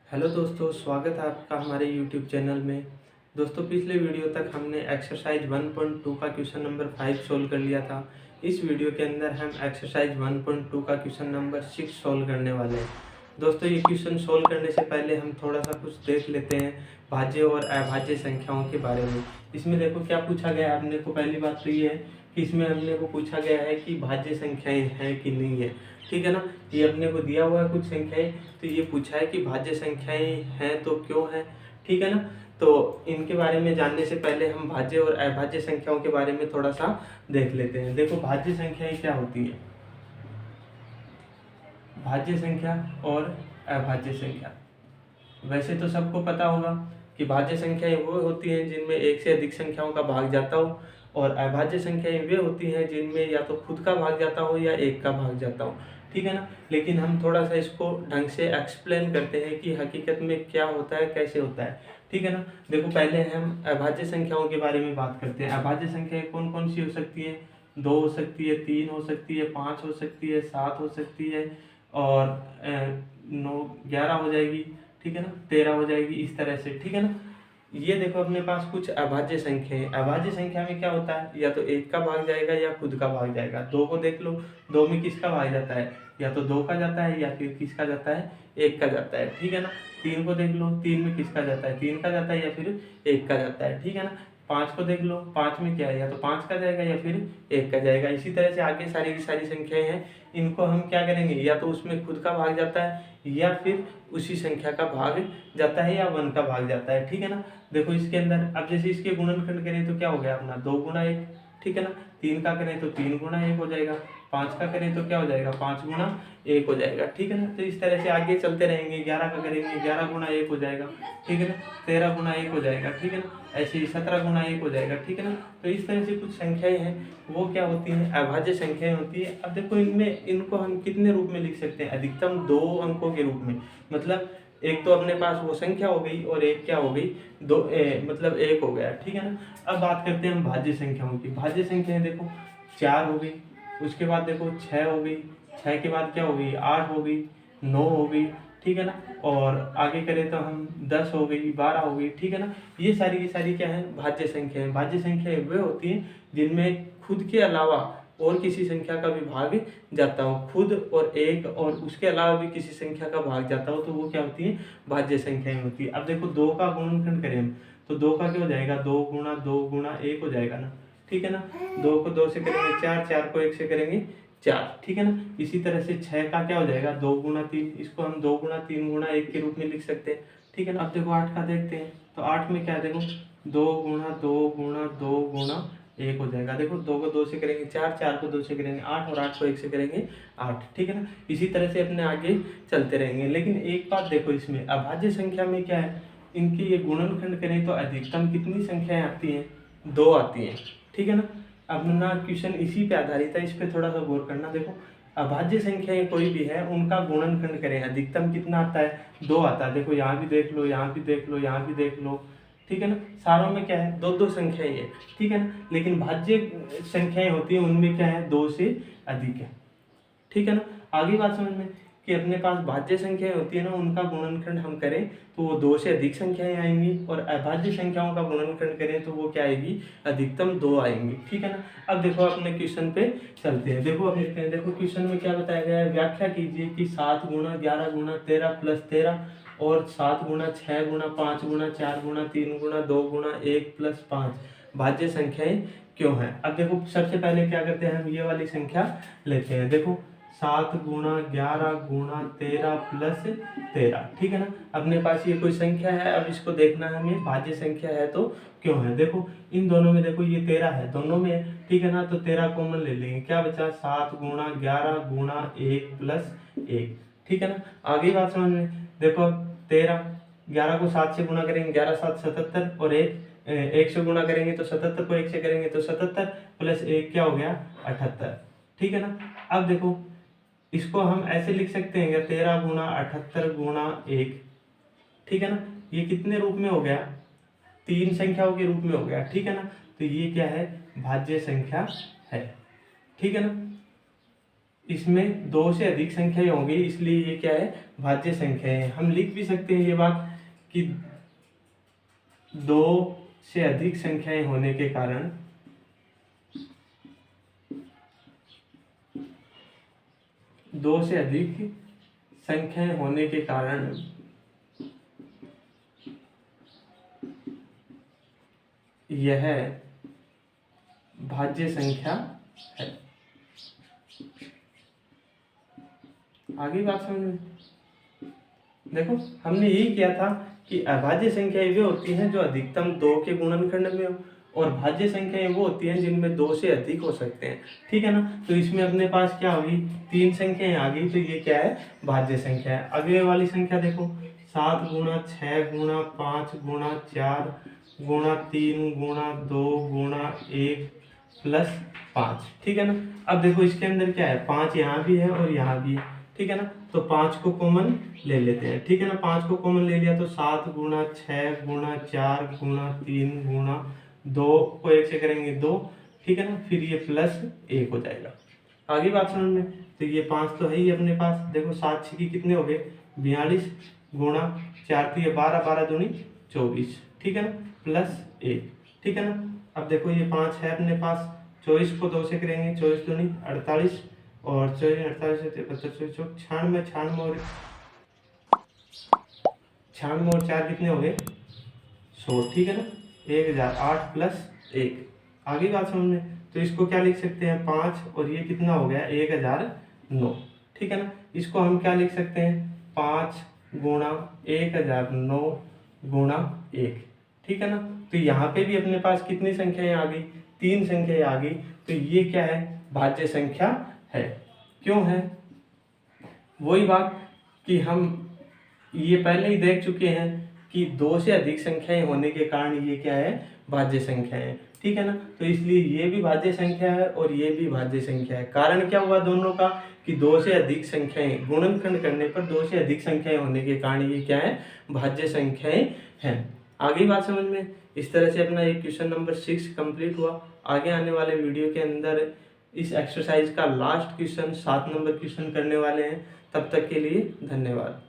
Hello दोस्तों, स्वागत है आपका हमारे यूट्यूब चैनल में। दोस्तों, पिछले वीडियो तक हमने एक्सरसाइज 1.2 का क्वेश्चन नंबर 5 सोल्व कर लिया था। इस वीडियो के अंदर हम एक्सरसाइज 1.2 का क्वेश्चन नंबर 6 सोल्व करने वाले हैं। दोस्तों, ये क्वेश्चन सोल्व करने से पहले हम थोड़ा सा कुछ देख लेते हैं भाज्य और अभाज्य संख्याओं के बारे में। इसमें देखो क्या पूछा गया है अपने को। पहली बात तो ये है कि इसमें हमने को पूछा गया है कि भाज्य संख्याएं हैं कि नहीं है। ठीक है ना। ये अपने को दिया हुआ है कुछ संख्याएं, तो ये पूछा है कि भाज्य संख्याएं हैं तो क्यों है। ठीक है ना। तो इनके बारे में जानने से पहले हम भाज्य और अभाज्य संख्याओं के बारे में थोड़ा सा देख लेते हैं। देखो, भाज्य संख्याएं क्या होती है। भाज्य संख्या और अभाज्य संख्या, वैसे तो सबको पता होगा कि भाज्य संख्याएं वो होती हैं जिनमें एक से अधिक संख्याओं का भाग जाता हो, और अभाज्य संख्याएं वे होती हैं जिनमें या तो खुद का भाग जाता हो या एक का भाग जाता हो। ठीक है ना। लेकिन हम थोड़ा सा इसको ढंग से एक्सप्लेन करते हैं कि हकीकत में क्या होता है, कैसे होता है। ठीक है ना। देखो, पहले हम अभाज्य संख्याओं के बारे में बात करते हैं। अभाज्य संख्याएं कौन कौन सी हो सकती है। 2 हो सकती है, 3 हो सकती है, 5 हो सकती है, 7 हो सकती है, और 9 11 हो जाएगी। ठीक है ना, 13 हो जाएगी, इस तरह से। ठीक है ना। ये देखो अपने पास कुछ अभाज्य संख्या है। अभाज्य संख्या में क्या होता है, या तो एक का भाग जाएगा या खुद का भाग जाएगा। 2 को देख लो, 2 में किसका भाग जाता है, या तो 2 का जाता है या फिर किसका जाता है, 1 का जाता है। ठीक है ना। 3 को देख लो, 3 में किसका जाता है, 3 का जाता है या फिर 1 का जाता है। ठीक है ना। 5 को देख लो, 5 में क्या है, या तो 5 का जाएगा या फिर 1 का जाएगा। इसी तरह से आगे सारी की सारी संख्याएं हैं, इनको हम क्या करेंगे, या तो उसमें खुद का भाग जाता है या फिर उसी संख्या का भाग जाता है या 1 का भाग जाता है। ठीक है ना। देखो इसके अंदर अब जैसे इसके गुणनखंड करें तो क्या हो गया अपना 2 गुना 1। ठीक है ना। 3 का करें तो 3 गुना 1 हो जाएगा। 5 का करें तो क्या हो जाएगा, 5 गुना 1 हो जाएगा। ठीक है ना। तो इस तरह से आगे चलते रहेंगे। 11 का करेंगे, 11 गुना 1 हो जाएगा। ठीक है ना। 13 गुना 1 हो जाएगा। ठीक है ना। ऐसे ही 17 गुना 1 हो जाएगा। ठीक है ना। तो इस तरह से कुछ संख्याएं हैं, वो क्या होती हैं, अभाज्य संख्याएं होती है। अब देखो इनमें इनको हम कितने रूप में लिख सकते हैं, अधिकतम 2 अंकों के रूप में। मतलब एक तो अपने पास वो संख्या हो गई, और एक क्या हो गई, मतलब 1 हो गया। ठीक है ना। अब बात करते हैं हम भाज्य संख्याओं की। भाज्य संख्याएं देखो 4 हो गई, उसके बाद देखो 6 हो गई, 6 के बाद क्या हो गई, 8 हो गई, 9 हो गई। ठीक है ना। और आगे करें तो हम 10 हो गई, 12 हो गई। ठीक है ना। ये सारी की सारी क्या है, भाज्य संख्याएं। भाज्य संख्याएं वे होती हैं जिनमें खुद के अलावा और किसी संख्या का भी भाग जाता हो। खुद और एक और उसके अलावा भी किसी संख्या का भाग जाता हो, तो वो क्या होती है, भाज्य संख्याएं होती है। अब देखो 2 का गुणनखंड करें हम, तो 2 का क्या हो जाएगा, 2 गुना 2 गुना 1 हो जाएगा ना। ठीक है ना। 2 को 2 से करेंगे 4, 4 को 1 से करेंगे 4। ठीक है ना। इसी तरह से 6 का क्या हो जाएगा, 2 गुना 3, इसको हम 2 गुना 3 गुना 1 के रूप में लिख सकते हैं। ठीक है ना। अब देखो 8 का देखते हैं, तो 8 में क्या है, देखो 2 गुना 2 गुना 2 गुना 1 हो जाएगा। देखो 2 को 2 से करेंगे 4, 4 को 2 से करेंगे 8, और 8 को 1 से करेंगे 8। ठीक है ना। इसी तरह से अपने आगे चलते रहेंगे। लेकिन एक बात देखो, इसमें अभाज्य संख्या में क्या है, इनकी ये गुणनखंड करें तो अधिकतम कितनी संख्याएं आती हैं, 2 आती हैं। ठीक है ना। अपना क्वेश्चन इसी पे आधारित है, इस पे थोड़ा सा गौर करना। देखो अभाज्य संख्याएं कोई भी है, उनका गुणनखंड करें, अधिकतम कितना आता है, 2 आता है। देखो यहाँ भी देख लो, यहाँ भी देख लो, यहाँ भी देख लो। ठीक है ना। सारों में क्या है, 2 2 संख्याएं है। ठीक है ना। लेकिन भाज्य संख्याएं होती हैं, उनमें क्या है, 2 से अधिक है। ठीक है ना। आगे बात समझ में कि अपने पास भाज्य संख्याएं होती है ना, उनका गुणनखंड हम करें तो वो 2 से अधिक संख्याएं आएंगी, और अभाज्य संख्याओं का गुणनखंड करें तो वो क्या आएगी, अधिकतम 2 आएंगी। ठीक है ना। अब देखो अपने क्वेश्चन पे चलते हैं। देखो अब लिखते हैं। देखो क्वेश्चन में क्या बताया गया है, व्याख्या कीजिए कि 7 गुना 11 गुना 13 प्लस 13, और 7 गुना 6 गुना 5 गुना 4 गुना 3 गुना 2 गुना 1 प्लस 5 भाज्य संख्याएं क्यों हैं। अब देखो सबसे पहले क्या करते हैं, हम ये वाली संख्या लेते हैं। देखो 7 गुना 11 गुना 13 प्लस 13। ठीक है ना। अपने पास ये कोई संख्या है, अब इसको देखना है हमें भाज्य संख्या है तो क्यों है। देखो इन दोनों में, देखो ये 13 है, दोनों में है। ठीक है ना। तो 13 कॉमन ले लेंगे, क्या बचा, 7 गुना 11 गुना 1 प्लस 1। ठीक है ना। आगे बात समझ में। देखो 13, 11 को 7 से गुना करेंगे, 11 7 77, और 1 से गुना करेंगे तो 77 को 1 से करेंगे तो 77, प्लस 1 क्या हो गया, 78। ठीक है ना। अब देखो इसको हम ऐसे लिख सकते हैं, 13 गुना 78 गुना 1। ठीक है ना। ये कितने रूप में हो गया, 3 संख्याओं के रूप में हो गया। ठीक है ना। तो ये क्या है, भाज्य संख्या है। ठीक है ना। इसमें दो से अधिक संख्याएं होंगी, इसलिए ये क्या है, भाज्य संख्या है। हम लिख भी सकते हैं ये बात कि दो से अधिक संख्याएं होने के कारण दो से अधिक संख्याएं होने के कारण यह भाज्य संख्या है। आगे बात समझ में? देखो हमने यही किया था कि अभाज्य संख्याएं वे होती हैं जो अधिकतम 2 के गुणनखंड में हो, और भाज्य संख्याएं वो होती हैं जिनमें 2 से अधिक हो सकते हैं। ठीक है ना। तो इसमें अपने पास क्या होगी, 3 संख्याएं आ गई, तो ये क्या है, भाज्य संख्या है। अगले वाली संख्या देखो, 7 गुणा 6 गुणा 5 गुणा 4 गुणा 3 गुणा 2 गुणा 1 प्लस 5। ठीक है ना। अब देखो इसके अंदर क्या है, 5 यहाँ भी है और यहाँ भी है। ठीक है ना। तो 5 को कॉमन ले लेते हैं। ठीक है ना। 5 को कॉमन ले लिया तो 7 गुणा 6 गुणा 4 गुणा 3 गुणा 2 को 1 से करेंगे 2। ठीक है ना। फिर ये प्लस 1 हो जाएगा। आगे बात समझ में? तो ये 5 तो है ही अपने पास। देखो 7 छीकी कितने हो गए, 42 गुणा 4 तो ये 12, 12 दूनी 24। ठीक है ना। प्लस 1। ठीक है ना। अब देखो ये 5 है अपने पास, 24 को 2 से करेंगे, 24 दूनी 48 और 48 से 72 96 96 और 4 कितने हो गए, 100। ठीक है ना। 1008 प्लस 1। आगे बात समझ में? तो इसको क्या लिख सकते हैं, 5 और ये कितना हो गया, 1009। ठीक है ना। इसको हम क्या लिख सकते हैं, 5 गुणा 1009 गुणा 1। ठीक है ना। तो यहाँ पे भी अपने पास कितनी संख्याएं आ गई, 3 संख्याएं आ गई। तो ये क्या है, भाज्य संख्या है। क्यों है, वही बात कि हम ये पहले ही देख चुके हैं कि 2 से अधिक संख्याएं होने के कारण ये क्या है, भाज्य संख्या है। ठीक है ना। तो इसलिए ये भी भाज्य संख्या है और ये भी भाज्य संख्या है। कारण क्या हुआ दोनों का, कि 2 से अधिक संख्याएं गुणनखंड करने पर 2 से अधिक संख्याएं होने के कारण ये क्या है, भाज्य संख्याएं हैं। आगे बात समझ में? इस तरह से अपना ये क्वेश्चन नंबर 6 कंप्लीट हुआ। आगे आने वाले वीडियो के अंदर इस एक्सरसाइज का लास्ट क्वेश्चन 7 नंबर क्वेश्चन करने वाले हैं। तब तक के लिए धन्यवाद।